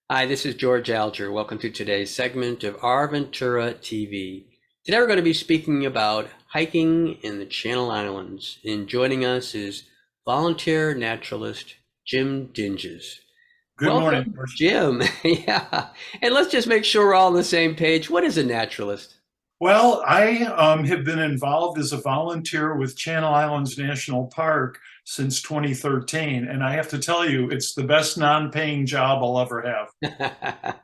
Hi, this is George Alger. Welcome to today's segment of Our Ventura TV. Today we're going to be speaking about hiking in the Channel Islands. And joining us is volunteer naturalist Jim Dinges. Good morning, Welcome, George. Jim. Yeah. And let's just make sure we're all on the same page. What is a naturalist? Well, I have been involved as a volunteer with Channel Islands National Park since 2013, and I have to tell you, it's the best non-paying job I'll ever have.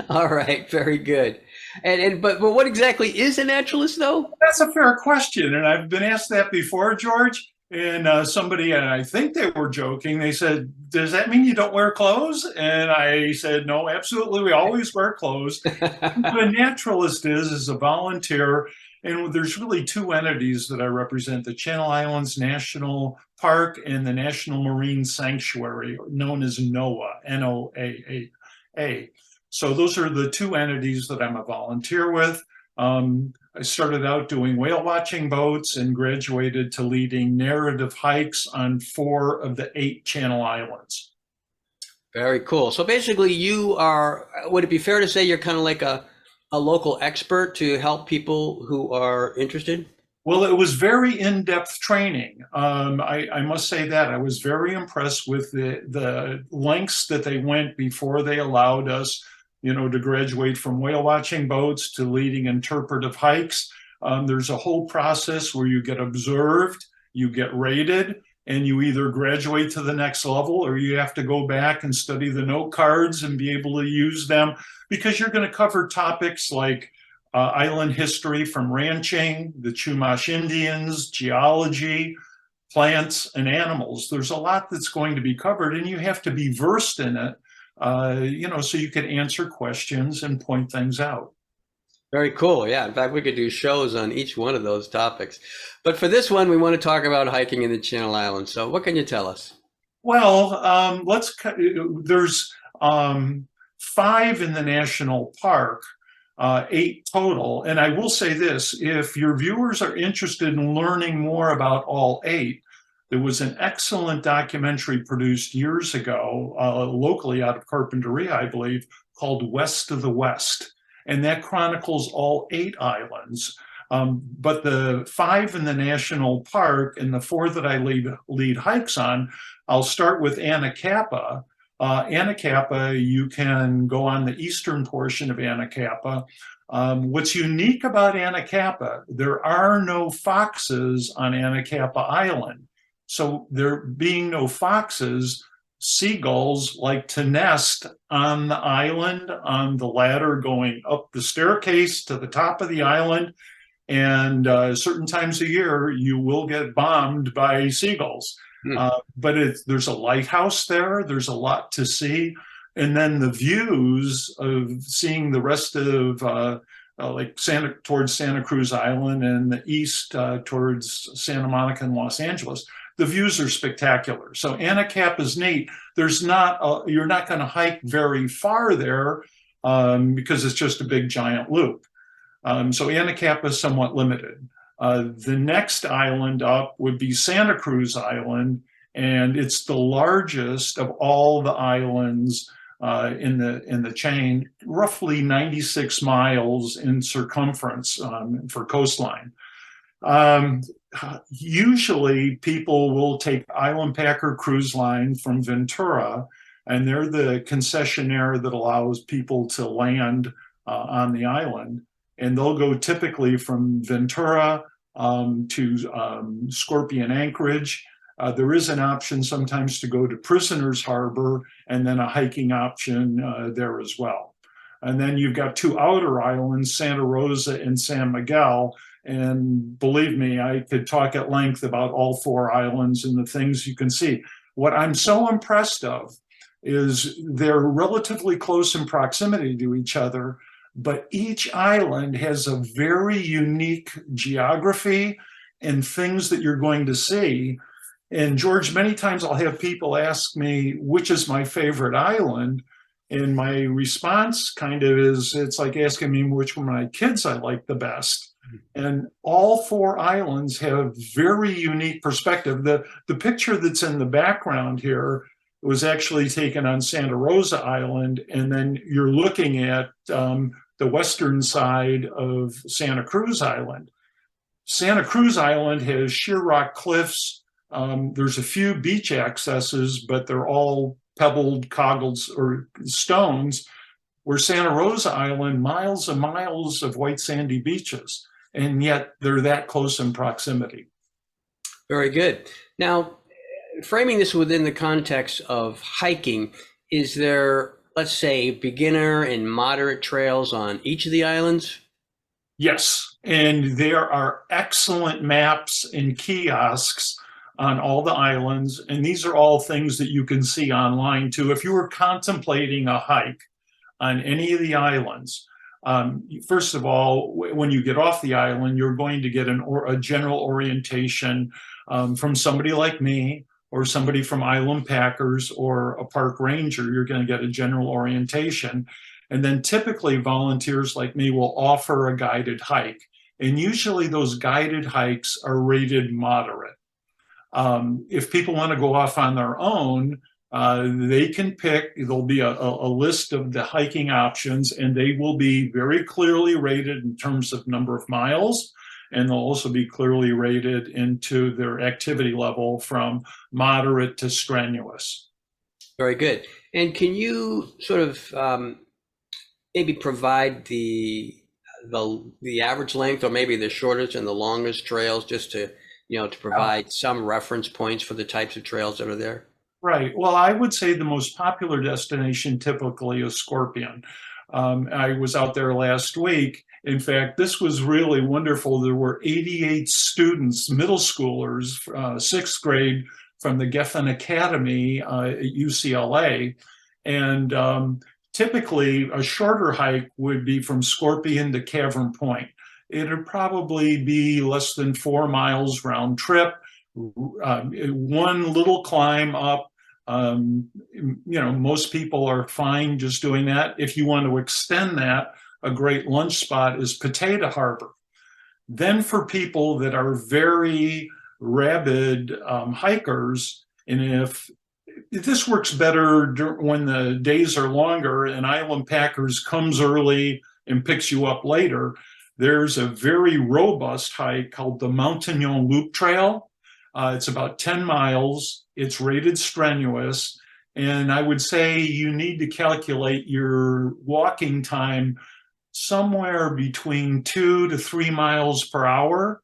All right, very good. But what exactly is a naturalist though? That's a fair question, and I've been asked that before, George. And somebody, and I think they were joking, they said, "Does that mean you don't wear clothes?" And I said, "No, absolutely, we always wear clothes." What a naturalist is a volunteer, and there's really two entities that I represent: the Channel Islands National Park and the National Marine Sanctuary, known as NOAA, Noaa. So those are the two entities that I'm a volunteer with. I started out doing whale watching boats and graduated to leading narrative hikes on 4 of the 8 Channel Islands. Very cool. So basically, would it be fair to say you're kind of like a local expert to help people who are interested? Well, it was very in-depth training. I must say that I was very impressed with the lengths that they went before they allowed us, to graduate from whale watching boats to leading interpretive hikes. There's a whole process where you get observed, you get rated, and you either graduate to the next level or you have to go back and study the note cards and be able to use them because you're going to cover topics like island history from ranching, the Chumash Indians, geology, plants, and animals. There's a lot that's going to be covered, and you have to be versed in it, so you can answer questions and point things out. Very cool. Yeah. In fact, we could do shows on each one of those topics. But for this one, we want to talk about hiking in the Channel Islands. So what can you tell us? Well, there's 5 in the national park, 8 total. And I will say this, if your viewers are interested in learning more about all 8, there was an excellent documentary produced years ago, locally out of Carpinteria, I believe, called West of the West. And that chronicles all 8 islands. But the 5 in the national park and the 4 that I lead hikes on, I'll start with Anacapa. Anacapa, you can go on the eastern portion of Anacapa. What's unique about Anacapa, there are no foxes on Anacapa Island. So there being no foxes, seagulls like to nest on the island, on the ladder going up the staircase to the top of the island. And certain times a year, you will get bombed by seagulls. Hmm. But there's a lighthouse there. There's a lot to see. And then the views of seeing the rest of like towards Santa Cruz Island and the east towards Santa Monica and Los Angeles, the views are spectacular. So Anacapa is neat. You're not going to hike very far there because it's just a big giant loop. So Anacapa is somewhat limited. The next island up would be Santa Cruz Island, and it's the largest of all the islands in the chain, roughly 96 miles in circumference for coastline. Um, Usually, people will take Island Packer Cruise Line from Ventura, and they're the concessionaire that allows people to land on the island. And they'll go typically from Ventura to Scorpion Anchorage. There is an option sometimes to go to Prisoners Harbor and then a hiking option there as well. And then you've got 2 outer islands, Santa Rosa and San Miguel. And believe me, I could talk at length about all 4 islands and the things you can see. What I'm so impressed of is they're relatively close in proximity to each other, but each island has a very unique geography and things that you're going to see. And George, many times I'll have people ask me, which is my favorite island? And my response kind of is, it's like asking me which one of my kids I like the best. And all 4 islands have very unique perspective. The picture that's in the background here It was actually taken on Santa Rosa Island, and then you're looking at the western side of Santa Cruz Island. Santa Cruz Island has sheer rock cliffs. There's a few beach accesses, but they're all pebbled, coggled, or stones, where Santa Rosa Island, miles and miles of white sandy beaches, and yet they're that close in proximity. Very good. Now, framing this within the context of hiking, is there, let's say, beginner and moderate trails on each of the islands? Yes, and there are excellent maps and kiosks on all the islands, and these are all things that you can see online too. If you were contemplating a hike on any of the islands, first of all, when you get off the island, you're going to get a general orientation from somebody like me or somebody from Island Packers or a park ranger. You're going to get a general orientation. And then typically volunteers like me will offer a guided hike. And usually those guided hikes are rated moderate. If people want to go off on their own, they can pick, there'll be a list of the hiking options, and they will be very clearly rated in terms of number of miles. And they'll also be clearly rated into their activity level from moderate to strenuous. Very good. And can you sort of maybe provide the average length, or maybe the shortest and the longest trails, just to provide some reference points for the types of trails that are there? Right. Well, I would say the most popular destination typically is Scorpion. I was out there last week. In fact, this was really wonderful. There were 88 students, middle schoolers, sixth grade, from the Geffen Academy at UCLA. And typically, a shorter hike would be from Scorpion to Cavern Point. It'd probably be less than 4 miles round trip, one little climb up. Most people are fine just doing that. If you want to extend that, a great lunch spot is Potato Harbor. Then for people that are very rabid hikers, and if this works better when the days are longer and Island Packers comes early and picks you up later, there's a very robust hike called the Mountaignon Loop Trail. It's about 10 miles. It's rated strenuous. And I would say you need to calculate your walking time somewhere between 2 to 3 miles per hour.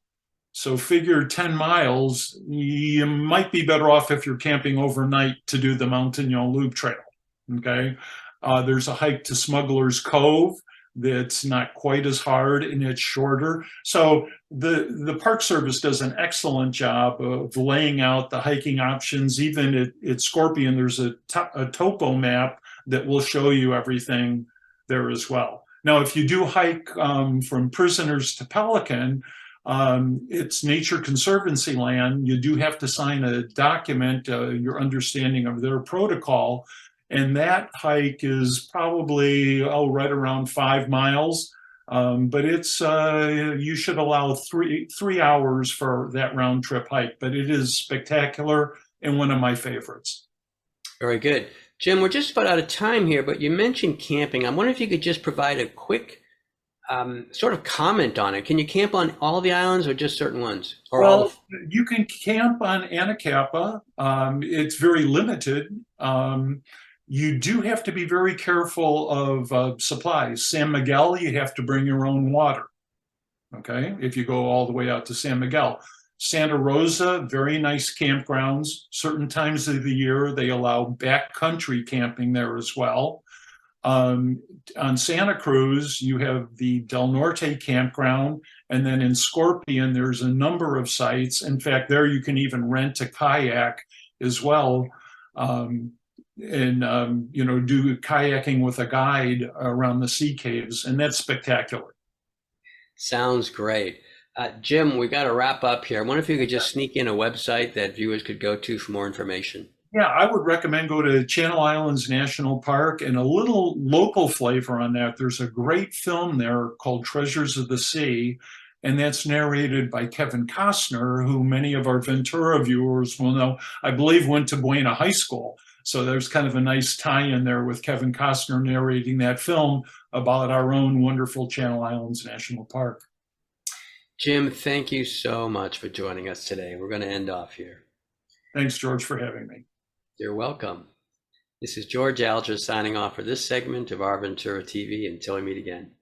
So figure 10 miles. You might be better off if you're camping overnight to do the Mountaignon Loop Trail. Okay. There's a hike to Smuggler's Cove that's not quite as hard, and it's shorter. So the Park Service does an excellent job of laying out the hiking options. Even at Scorpion, there's a topo map that will show you everything there as well. Now, if you do hike from Prisoners to Pelican, it's Nature Conservancy land. You do have to sign a document, your understanding of their protocol. And that hike is probably, right around 5 miles. But it's, you should allow three hours for that round trip hike, but it is spectacular and one of my favorites. Very good. Jim, we're just about out of time here, but you mentioned camping. I wonder if you could just provide a quick sort of comment on it. Can you camp on all the islands or just certain ones? Or well, you can camp on Anacapa. It's very limited. You do have to be very careful of supplies. San Miguel, you have to bring your own water, okay, if you go all the way out to San Miguel. Santa Rosa, very nice campgrounds. Certain times of the year, they allow backcountry camping there as well. On Santa Cruz, you have the Del Norte campground, and then in Scorpion, there's a number of sites. In fact, there you can even rent a kayak as well. And do kayaking with a guide around the sea caves, and that's spectacular. Sounds great. Jim, we got to wrap up here. I wonder if you could just sneak in a website that viewers could go to for more information. Yeah, I would recommend go to Channel Islands National Park, and a little local flavor on that. There's a great film there called Treasures of the Sea, and that's narrated by Kevin Costner, who many of our Ventura viewers will know, I believe, went to Buena High School. So there's kind of a nice tie in there with Kevin Costner narrating that film about our own wonderful Channel Islands National Park. Jim, thank you so much for joining us today. We're going to end off here. Thanks, George, for having me. You're welcome. This is George Alger signing off for this segment of Our Ventura TV. Until we meet again.